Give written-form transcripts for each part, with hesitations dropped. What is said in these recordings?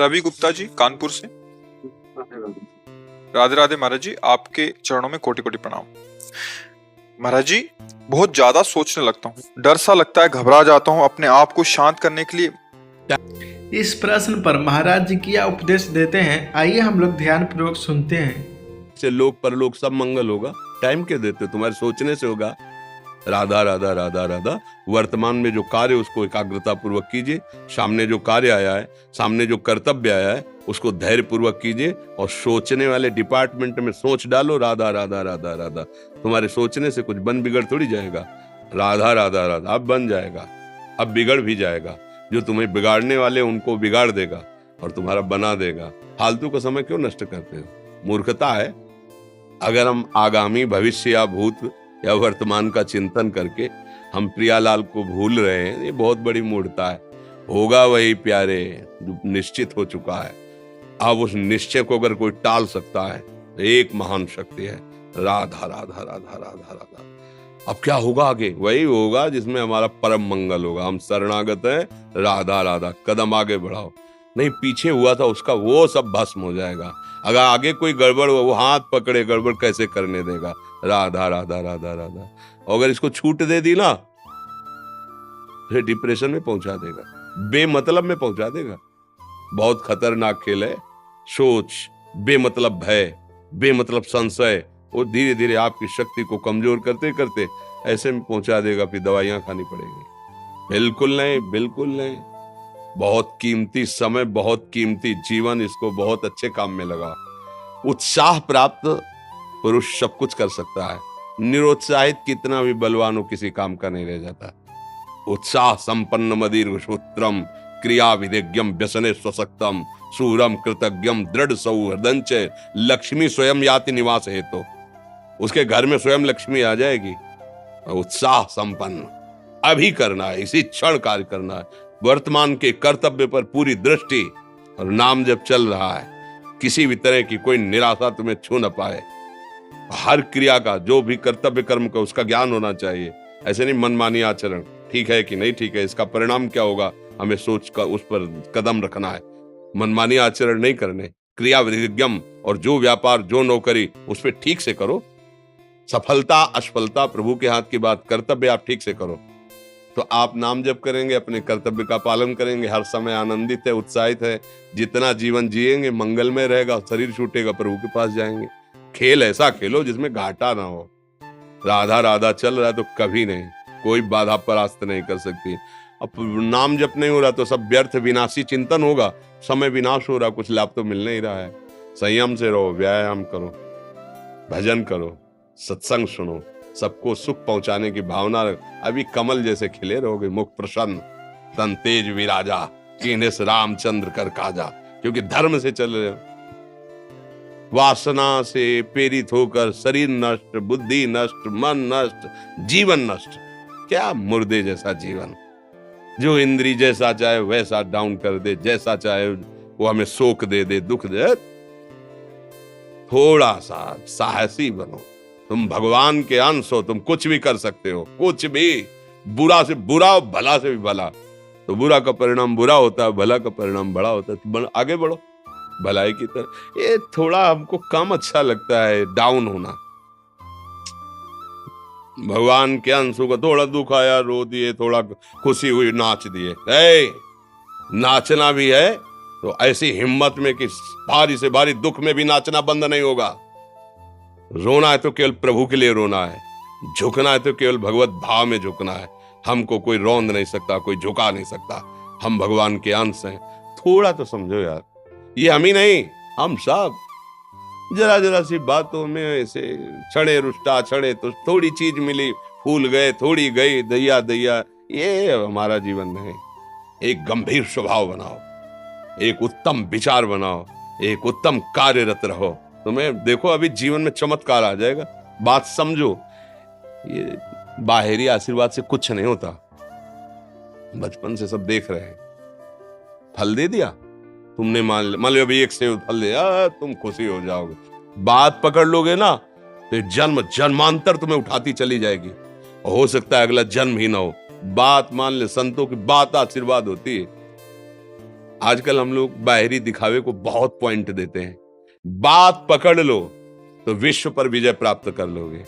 रवि गुप्ता जी कानपुर से। राधे राधे महाराज जी, आपके चरणों में कोटि कोटि प्रणाम। महाराज जी, बहुत ज्यादा सोचने लगता हूँ, डर सा लगता है, घबरा जाता हूँ। अपने आप को शांत करने के लिए इस प्रश्न पर महाराज जी क्या उपदेश देते हैं, आइए हम लोग ध्यान पूर्वक सुनते हैं। से लोक परलोक सब मंगल होगा। टाइम क्या देते हो? तुम्हारे सोचने से होगा। राधा राधा राधा राधा। वर्तमान में जो कार्य उसको एकाग्रता पूर्वक कीजिए। सामने जो कार्य आया है, सामने जो कर्तव्य आया है, उसको धैर्य पूर्वक कीजिए और सोचने वाले डिपार्टमेंट में सोच डालो राधा राधा राधा राधा। तुम्हारे सोचने से कुछ बन बिगड़ थोड़ी जाएगा। राधा राधा राधा अब बन जाएगा, अब बिगड़ भी जाएगा। जो तुम्हें बिगाड़ने वाले उनको बिगाड़ देगा और तुम्हारा बना देगा। फालतू का समय क्यों नष्ट करते हो? मूर्खता है। अगर हम आगामी भविष्य या भूत या वर्तमान का चिंतन करके हम प्रियालाल को भूल रहे हैं, ये बहुत बड़ी मूर्खता है। होगा वही प्यारे जो निश्चित हो चुका है। अब उस निश्चय को अगर कोई टाल सकता है तो एक महान शक्ति है, राधा राधा राधा राधा राधा। अब क्या होगा आगे? वही होगा जिसमें हमारा परम मंगल होगा। हम शरणागत हैं, राधा राधा। कदम आगे बढ़ाओ। नहीं पीछे हुआ था उसका वो सब भस्म हो जाएगा। अगर आगे कोई गड़बड़ हो, वो हाथ पकड़े गड़बड़ कैसे करने देगा? राधा राधा राधा राधा। और अगर इसको छूट दे दी ना, फिर डिप्रेशन में पहुंचा देगा, बेमतलब में पहुंचा देगा। बहुत खतरनाक खेल है। सोच, बेमतलब भय, बेमतलब संशय, वो धीरे धीरे आपकी शक्ति को कमजोर करते करते ऐसे में पहुंचा देगा, फिर दवाइयां खानी पड़ेगी। बिल्कुल नहीं, बिल्कुल नहीं। बहुत कीमती समय, बहुत कीमती जीवन, इसको बहुत अच्छे काम में लगा। उत्साह प्राप्त पुरुष सब कुछ कर सकता है। निरुत्साहित कितना भी बलवान हो, किसी काम का नहीं रह जाता। उत्साह संपन्न मदीर्घ सूत्रम क्रिया विदेज्ञम व्यसने स्वसक्तम सूरम कृतज्ञम दृढ़ सौहृदंच लक्ष्मी स्वयं याति निवास हेतु। उसके घर में स्वयं लक्ष्मी आ जाएगी। उत्साह संपन्न अभी करना है, इसी क्षण कार्य करना है। वर्तमान के कर्तव्य पर पूरी दृष्टि और नाम जब चल रहा है, किसी भी तरह की कोई निराशा तुम्हें छू न पाए। हर क्रिया का, जो भी कर्तव्य कर्म का, उसका ज्ञान होना चाहिए। ऐसे नहीं मनमानी आचरण, ठीक है कि नहीं ठीक है, इसका परिणाम क्या होगा, हमें सोच कर उस पर कदम रखना है। मनमानी आचरण नहीं करने। क्रिया विधिज्ञम, और जो व्यापार जो नौकरी उस पर ठीक से करो। सफलता असफलता प्रभु के हाथ की बात, कर्तव्य आप ठीक से करो तो आप नाम जप करेंगे, अपने कर्तव्य का पालन करेंगे, हर समय आनंदित है, उत्साहित है। जितना जीवन जिएंगे मंगलमय रहेगा। शरीर छूटेगा, प्रभु के पास जाएंगे। खेल ऐसा खेलो जिसमें घाटा ना हो। राधा राधा चल रहा है तो कभी नहीं, कोई बाधा परास्त नहीं कर सकती। अब नाम जप नहीं हो रहा तो सब व्यर्थ विनाशी चिंतन होगा। समय विनाश हो रहा, कुछ लाभ तो मिल नहीं रहा है। संयम से रहो, व्यायाम करो, भजन करो, सत्संग सुनो, सबको सुख पहुंचाने की भावना रख। अभी कमल जैसे खिले रहोगे, मुख प्रसन्न, तन तेज विराजा, कीन्हे से रामचंद्र कर काजा। क्योंकि धर्म से चल रहे हो। वासना से प्रेरित होकर शरीर नष्ट, बुद्धि नष्ट, मन नष्ट, जीवन नष्ट। क्या मुर्दे जैसा जीवन, जो इंद्री जैसा चाहे वैसा डाउन कर दे, जैसा चाहे वो हमें शोक दे दे, दुख दे। थोड़ा सा साहसी बनो। तुम भगवान के अंश हो, तुम कुछ भी कर सकते हो, कुछ भी। बुरा से बुरा, भला से भी भला। तो बुरा का परिणाम बुरा होता है, भला का परिणाम बड़ा होता है। तो आगे बढ़ो भलाई की तरफ। ये थोड़ा हमको कम अच्छा लगता है डाउन होना। भगवान के अंशों का थोड़ा दुख आया, रो दिए, थोड़ा खुशी हुई, नाच दिए। नाचना भी है तो ऐसी हिम्मत में कि भारी से भारी दुख में भी नाचना बंद नहीं होगा। रोना है तो केवल प्रभु के लिए रोना है। झुकना है तो केवल भगवत भाव में झुकना है। हमको कोई रौंद नहीं सकता, कोई झुका नहीं सकता। हम भगवान के अंश हैं। थोड़ा तो समझो यार, ये हम ही नहीं, हम सब जरा जरा सी बातों में ऐसे क्षणे रुष्टा क्षणे तो थोड़ी चीज मिली, फूल गए, थोड़ी गई, दैया दैया। ये हमारा जीवन नहीं। एक गंभीर स्वभाव बनाओ, एक उत्तम विचार बनाओ, एक उत्तम कार्यरत रहो। तुम्हें देखो अभी जीवन में चमत्कार आ जाएगा। बात समझो, ये बाहरी आशीर्वाद से कुछ नहीं होता। बचपन से सब देख रहे हैं। फल दे दिया तुमने, मान लो अभी एक सेब फल दिया, तुम खुशी हो जाओगे। बात पकड़ लोगे ना तो जन्म जन्मांतर तुम्हें उठाती चली जाएगी। हो सकता है अगला जन्म ही ना हो। बात मान ले, संतों की बात आशीर्वाद होती है। आजकल हम लोग बाहरी दिखावे को बहुत पॉइंट देते हैं। बात पकड़ लो तो विश्व पर विजय प्राप्त कर लोगे।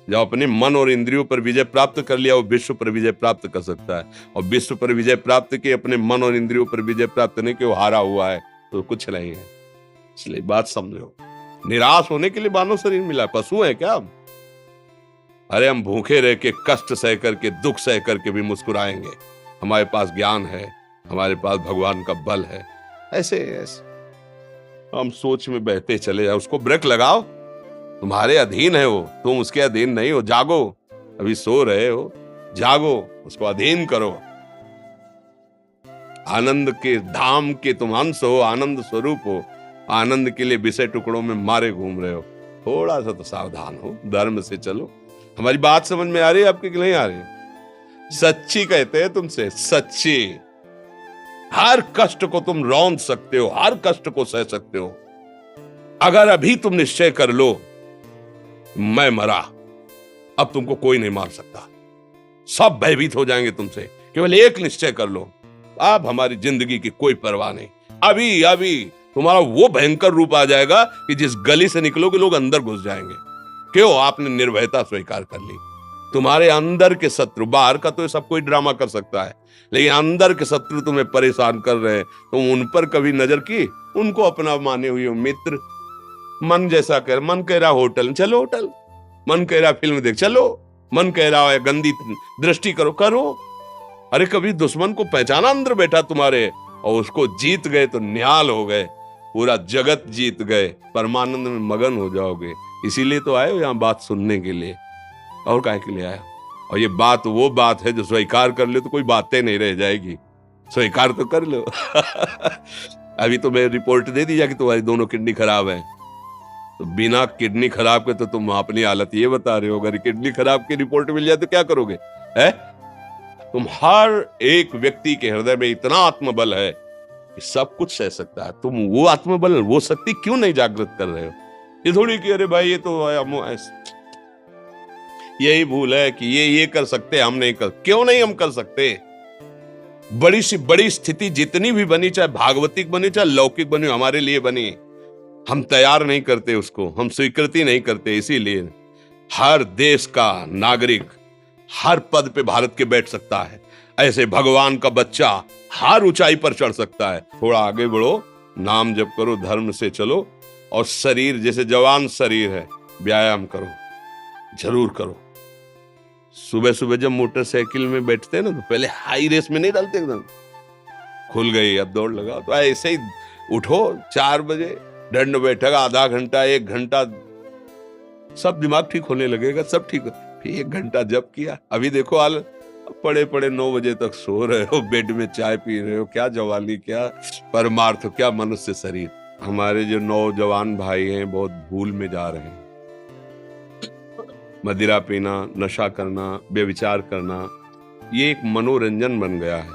जब अपने मन और इंद्रियों पर विजय प्राप्त कर लिया, वो विश्व पर विजय प्राप्त कर सकता है। और विश्व पर विजय प्राप्त किए, अपने मन और इंद्रियों पर विजय प्राप्त नहीं कि वो हारा हुआ है तो कुछ नहीं है। इसलिए बात समझो, निराश होने के लिए मानव शरीर मिला, पशु है क्या हम? अरे हम भूखे रह के, कष्ट सह करके, दुख सह करके भी मुस्कुराएंगे। हमारे पास ज्ञान है, हमारे पास भगवान का बल है। ऐसे हम सोच में बहते चले जाओ, उसको ब्रेक लगाओ। तुम्हारे अधीन है वो, तुम उसके अधीन नहीं हो। जागो, अभी सो रहे हो, जागो, उसको अधीन करो। आनंद के धाम के तुम अंश हो, आनंद स्वरूप हो। आनंद के लिए विषय टुकड़ों में मारे घूम रहे हो। थोड़ा सा तो सावधान हो, धर्म से चलो। हमारी बात समझ में आ रही है आपकी कि नहीं आ रही? सच्ची कहते हैं तुमसे, सच्ची। हर कष्ट को तुम रौंद सकते हो, हर कष्ट को सह सकते हो। अगर अभी तुम निश्चय कर लो मैं मरा, अब तुमको कोई नहीं मार सकता। सब भयभीत हो जाएंगे तुमसे। केवल एक निश्चय कर लो, अब हमारी जिंदगी की कोई परवाह नहीं। अभी अभी तुम्हारा वो भयंकर रूप आ जाएगा कि जिस गली से निकलोगे लोग अंदर घुस जाएंगे। क्यों? आपने निर्भयता स्वीकार कर ली। तुम्हारे अंदर के शत्रु, बाहर का तो सब कोई ड्रामा कर सकता है, लेकिन अंदर के शत्रु तुम्हें परेशान कर रहे हैं। तुम उन पर कभी नजर की? उनको अपना माने हुए मित्र। मन जैसा कर, मन कह रहा होटल चलो, होटल। मन कह रहा फिल्म देख चलो, मन कह रहा है गंदी दृष्टि करो, करो। अरे कभी दुश्मन को पहचाना अंदर बैठा तुम्हारे, और उसको जीत गए तो निहाल हो गए, पूरा जगत जीत गए, परमानंद में मगन हो जाओगे। इसीलिए तो आए हो यहाँ बात सुनने के लिए, और काहे के लिए आए? और ये बात वो बात है जो स्वीकार कर ले तो कोई बातें नहीं रह जाएगी। स्वीकार तो कर लो। अभी तो मैं रिपोर्ट दे दी कि तुम्हारी दोनों किडनी खराब है, तो बिना किडनी खराब के तो तुम अपनी हालत ये बता रहे हो। अगर किडनी खराब की रिपोर्ट मिल जाए तो क्या करोगे? है तुम हर एक व्यक्ति के हृदय में इतना आत्मबल है कि सब कुछ सह सकता है। तुम वो आत्मबल, वो शक्ति क्यों नहीं जागृत कर रहे हो? ये थोड़ी कि अरे भाई ये तो यही भूल है कि ये कर सकते, हम नहीं कर। क्यों नहीं हम कर सकते? बड़ी सी बड़ी स्थिति जितनी भी बनी, चाहे भागवतिक बनी चाहे लौकिक बनी, हमारे लिए बनी, हम तैयार नहीं करते उसको, हम स्वीकृति नहीं करते। इसीलिए हर देश का नागरिक हर पद पे भारत के बैठ सकता है। ऐसे भगवान का बच्चा हर ऊंचाई पर चढ़ सकता है। थोड़ा आगे बढ़ो, नाम जप करो, धर्म से चलो, और शरीर जैसे जवान शरीर है, व्यायाम करो, जरूर करो। सुबह सुबह जब मोटरसाइकिल में बैठते हैं ना, तो पहले हाई रेस में नहीं डालते, एकदम खुल गई अब दौड़ लगा, तो ऐसे ही उठो 4 बजे, दंड बैठक आधा घंटा 1 घंटा, सब दिमाग ठीक होने लगेगा, सब ठीक। फिर 1 घंटा जप किया। अभी देखो हाल, पड़े पड़े 9 बजे तक सो रहे हो, बेड में चाय पी रहे हो। क्या जवानी, क्या परमार्थ, क्या मनुष्य शरीर। हमारे जो नौजवान भाई हैं बहुत भूल में जा रहे हैं। मदिरा पीना, नशा करना, व्यभिचार करना, ये एक मनोरंजन बन गया है,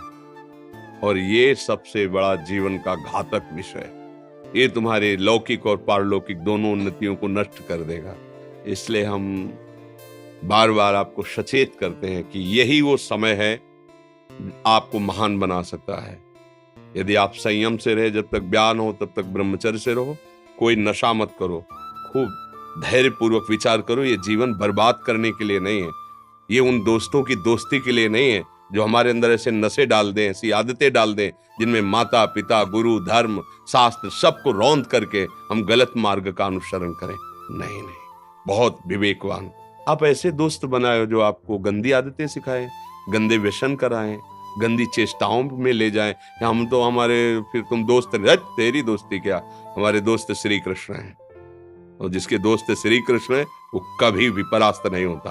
और ये सबसे बड़ा जीवन का घातक विषय है। ये तुम्हारे लौकिक और पारलौकिक दोनों उन्नतियों को नष्ट कर देगा। इसलिए हम बार बार आपको सचेत करते हैं कि यही वो समय है आपको महान बना सकता है। यदि आप संयम से रहे, जब तक ज्ञान हो तब तक ब्रह्मचर्य से रहो, कोई नशा मत करो, खूब धैर्य पूर्वक विचार करो। ये जीवन बर्बाद करने के लिए नहीं है, ये उन दोस्तों की दोस्ती के लिए नहीं है जो हमारे अंदर ऐसे नशे डाल दें, ऐसी आदतें डाल दें जिनमें माता पिता, गुरु, धर्म, शास्त्र सबको रौंद करके हम गलत मार्ग का अनुसरण करें। नहीं नहीं, बहुत विवेकवान। आप ऐसे दोस्त बनाए जो आपको गंदी आदतें सिखाएं, गंदे व्यसन कराएं, गंदी चेष्टाओं में ले जाएं। हम तो हमारे, फिर तुम दोस्त, तेरी दोस्ती क्या, हमारे दोस्त श्री कृष्ण हैं, और जिसके दोस्त श्री कृष्ण है वो कभी भी परास्त नहीं होता।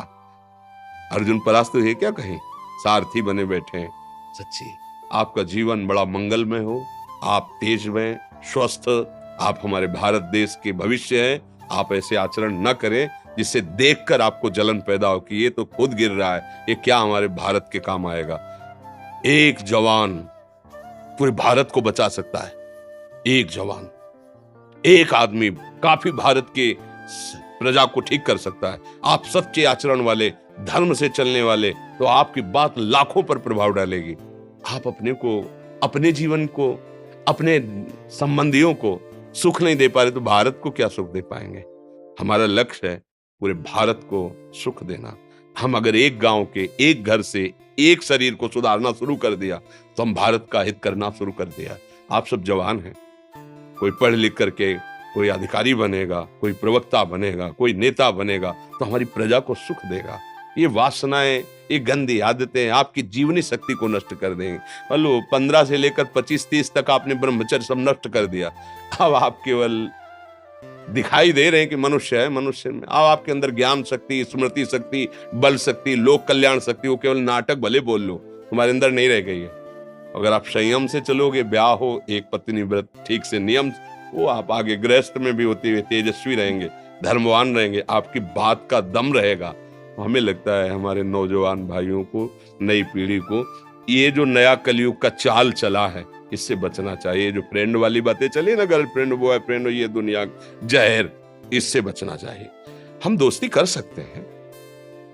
अर्जुन परास्त है क्या कहीं? सारथी बने बैठे हैं। सच्ची आपका जीवन बड़ा मंगलमय हो, आप तेज में स्वस्थ, आप हमारे भारत देश के भविष्य हैं। आप ऐसे आचरण न करें जिससे देखकर आपको जलन पैदा हो कि ये तो खुद गिर रहा है, ये क्या हमारे भारत के काम आएगा। एक जवान पूरे भारत को बचा सकता है। एक जवान, एक आदमी काफी भारत के प्रजा को ठीक कर सकता है। आप सच्चे आचरण वाले, धर्म से चलने वाले, तो आपकी बात लाखों पर प्रभाव डालेगी। आप अपने को, अपने जीवन को अपने संबंधियों को सुख नहीं दे पा रहे तो भारत को क्या सुख दे पाएंगे? हमारा लक्ष्य है पूरे भारत को सुख देना। हम अगर एक गांव के एक घर से एक शरीर को सुधारना शुरू कर दिया तो हम भारत का हित करना शुरू कर दिया। आप सब जवान हैं, कोई पढ़ लिख करके कोई अधिकारी बनेगा, कोई प्रवक्ता बनेगा, कोई नेता बनेगा तो हमारी प्रजा को सुख देगा। ये वासनाएं, ये गंदी आदतें आपकी जीवनी शक्ति को नष्ट कर देंगे। बोलो 15 से लेकर 25-30 तक आपने ब्रह्मचर्य सब नष्ट कर दिया। अब आप केवल दिखाई दे रहे हैं कि मनुष्य है, मनुष्य में अब आपके अंदर ज्ञान शक्ति, स्मृति शक्ति, बल शक्ति, लोक कल्याण शक्ति, वो केवल नाटक भले बोल लो, तुम्हारे अंदर नहीं रह गई है। अगर आप संयम से चलोगे, ब्याह हो, एक पत्नी व्रत ठीक से नियम, वो आप आगे गृहस्थ में भी होते हुए तेजस्वी रहेंगे, धर्मवान रहेंगे, आपकी बात का दम रहेगा। हमें लगता है हमारे नौजवान भाइयों को, नई पीढ़ी को, ये जो नया कलयुग का चाल चला है इससे बचना चाहिए। जो फ्रेंड वाली बातें चली ना, गर्लफ्रेंड, बॉयफ्रेंड, ये दुनिया जहर, इससे बचना चाहिए। हम दोस्ती कर सकते हैं,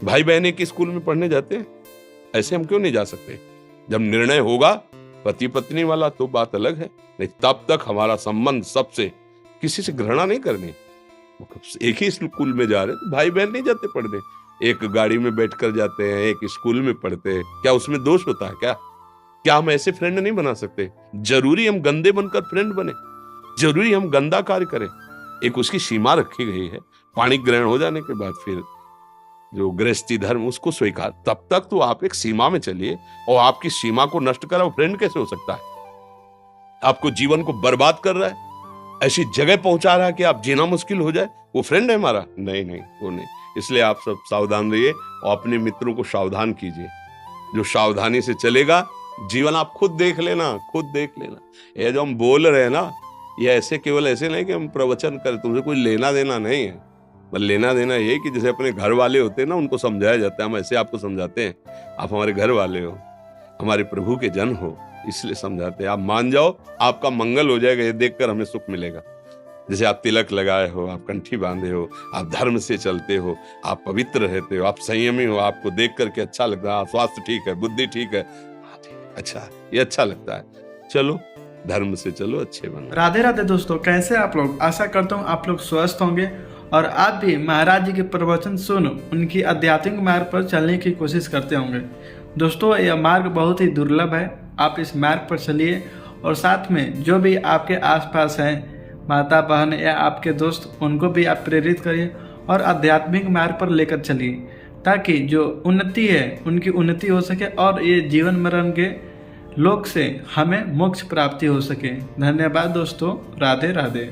भाई बहन एक स्कूल में पढ़ने जाते हैं, ऐसे हम क्यों नहीं जा सकते? जब निर्णय होगा पति पत्नी वाला तो बात अलग है, नहीं तब तक हमारा संबंध सबसे, किसी से घृणा नहीं करनी। एक ही स्कूल में जा रहे तो भाई बहन नहीं जाते पढ़ने, एक गाड़ी में बैठकर जाते हैं, एक स्कूल में पढ़ते हैं, क्या उसमें दोष होता है? क्या हम ऐसे फ्रेंड नहीं बना सकते? जरूरी हम गंदे बनकर फ्रेंड बने? जरूरी हम गंदा कार्य करें? एक उसकी सीमा रखी गई है। पाणी ग्रहण हो जाने के बाद फिर जो गृहस्थी धर्म उसको स्वीकार, तब तक तो आप एक सीमा में चलिए। और आपकी सीमा को नष्ट करा वो फ्रेंड कैसे हो सकता है? आपको जीवन को बर्बाद कर रहा है, ऐसी जगह पहुंचा रहा है कि आप जीना मुश्किल हो जाए, वो फ्रेंड है हमारा? नहीं नहीं, वो नहीं। इसलिए आप सब सावधान रहिए और अपने मित्रों को सावधान कीजिए। जो सावधानी से चलेगा, जीवन आप खुद देख लेना, खुद देख लेना। ये जो हम बोल रहे हैं ना, ये ऐसे केवल ऐसे नहीं कि हम प्रवचन करें, तुमसे कोई लेना देना नहीं है। बस लेना देना ये कि जैसे अपने घर वाले होते हैं ना, उनको समझाया जाता है, हम ऐसे आपको समझाते हैं। आप हमारे घर वाले हो, हमारे प्रभु के जन हो, इसलिए समझाते हैं। आप मान जाओ, आपका मंगल हो जाएगा, ये देखकर हमें सुख मिलेगा। जैसे आप तिलक लगाए हो, आप कंठी बांधे हो, आप धर्म से चलते हो, आप पवित्र रहते हो, आप संयमी हो, आपको देख करके अच्छा लगता है, स्वास्थ्य ठीक है, बुद्धि ठीक है, अच्छा, ये अच्छा लगता है। चलो धर्म से चलो, अच्छे बनो। राधे राधे दोस्तों, कैसे आप लोग? आशा करता हूँ आप लोग स्वस्थ होंगे और आप भी महाराज जी के प्रवचन सुन उनकी आध्यात्मिक मार्ग पर चलने की कोशिश करते होंगे। दोस्तों, यह मार्ग बहुत ही दुर्लभ है, आप इस मार्ग पर चलिए और साथ में जो भी आपके आसपास हैं, माता बहन या आपके दोस्त, उनको भी आप प्रेरित करिए और आध्यात्मिक मार्ग पर लेकर चलिए, ताकि जो उन्नति है उनकी उन्नति हो सके और ये जीवन मरण के लोक से हमें मोक्ष प्राप्ति हो सके। धन्यवाद दोस्तों, राधे राधे।